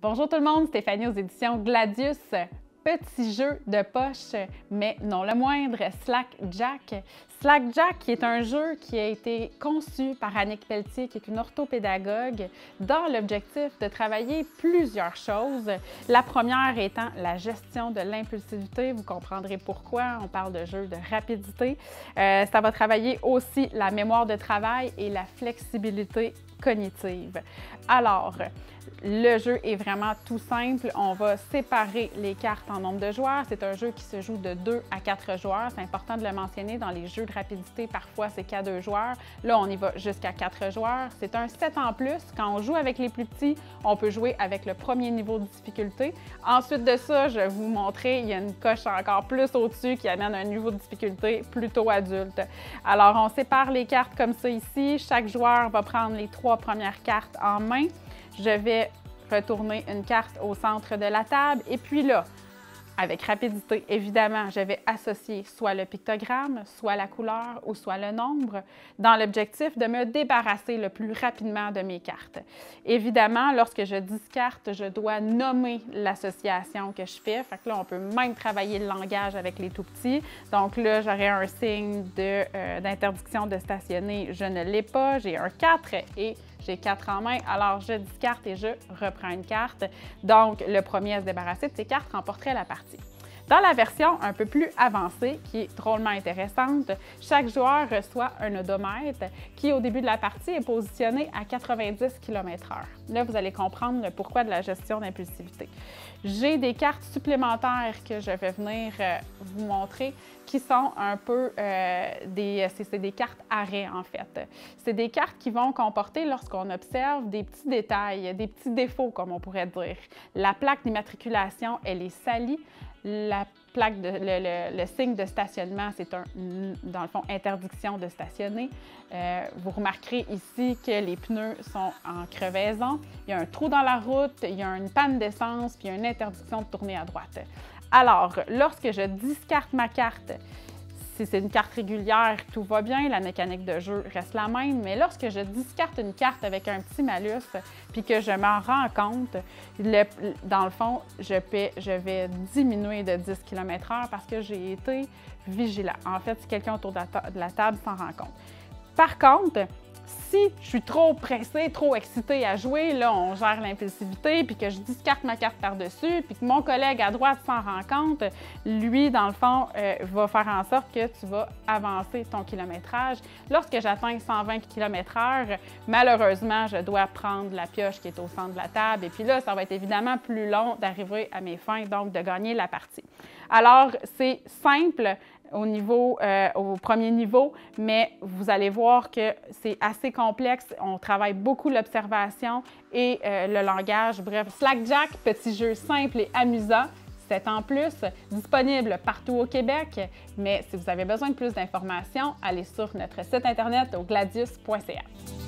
Bonjour tout le monde, Stéphanie aux éditions Gladius. Petit jeu de poche, mais non le moindre, Slackjack. Slackjack, qui est un jeu qui a été conçu par Annick Pelletier, qui est une orthopédagogue, dans l'objectif de travailler plusieurs choses. La première étant la gestion de l'impulsivité. Vous comprendrez pourquoi on parle de jeu de rapidité. Ça va travailler aussi la mémoire de travail et la flexibilité cognitive. Alors, le jeu est vraiment tout simple. On va séparer les cartes en nombre de joueurs. C'est un jeu qui se joue de 2 à 4 joueurs. C'est important de le mentionner. Dans les jeux de rapidité, parfois, c'est qu'à 2 joueurs. Là, on y va jusqu'à 4 joueurs. C'est un 7 en plus. Quand on joue avec les plus petits, on peut jouer avec le premier niveau de difficulté. Ensuite de ça, je vais vous montrer, il y a une coche encore plus au-dessus qui amène un niveau de difficulté plutôt adulte. Alors, on sépare les cartes comme ça ici. Chaque joueur va prendre les 3 premières cartes en main. Je vais retourner une carte au centre de la table et puis là, avec rapidité, évidemment, je vais associer soit le pictogramme, soit la couleur ou soit le nombre dans l'objectif de me débarrasser le plus rapidement de mes cartes. Évidemment, lorsque je discarte, je dois nommer l'association que je fais. Fait que là, on peut même travailler le langage avec les tout-petits. Donc là, j'aurais un signe d'interdiction de stationner. Je ne l'ai pas. J'ai un 4 et j'ai 4 en main, alors je discarte et je reprends une carte. Donc, le premier à se débarrasser de ces cartes remporterait la partie. Dans la version un peu plus avancée, qui est drôlement intéressante, chaque joueur reçoit un odomètre qui, au début de la partie, est positionné à 90 km/h. Là, vous allez comprendre le pourquoi de la gestion d'impulsivité. J'ai des cartes supplémentaires que je vais venir vous montrer qui sont un peu c'est des cartes arrêt, en fait. C'est des cartes qui vont comporter, lorsqu'on observe, des petits détails, des petits défauts, comme on pourrait dire. La plaque d'immatriculation, elle est salie. La plaque, le signe de stationnement, c'est dans le fond, interdiction de stationner. Vous remarquerez ici que les pneus sont en crevaison. Il y a un trou dans la route, il y a une panne d'essence, puis il y a une interdiction de tourner à droite. Alors, lorsque je discarte ma carte, si c'est une carte régulière, tout va bien, la mécanique de jeu reste la même, mais lorsque je discarte une carte avec un petit malus puis que je m'en rends compte, dans le fond, je vais diminuer de 10 km/h parce que j'ai été vigilant. En fait, si quelqu'un autour de la table s'en rend compte. Par contre, si je suis trop pressée, trop excitée à jouer, là, on gère l'impulsivité, puis que je discarte ma carte par-dessus, puis que mon collègue à droite s'en rend compte, lui, dans le fond, va faire en sorte que tu vas avancer ton kilométrage. Lorsque j'atteins 120 km/h, malheureusement, je dois prendre la pioche qui est au centre de la table, et puis là, ça va être évidemment plus long d'arriver à mes fins, donc de gagner la partie. Alors, c'est simple au premier niveau, mais vous allez voir que c'est assez complexe. On travaille beaucoup l'observation et le langage. Bref, Slackjack, petit jeu simple et amusant. 7 en plus, disponible partout au Québec. Mais si vous avez besoin de plus d'informations, allez sur notre site internet au gladius.ca.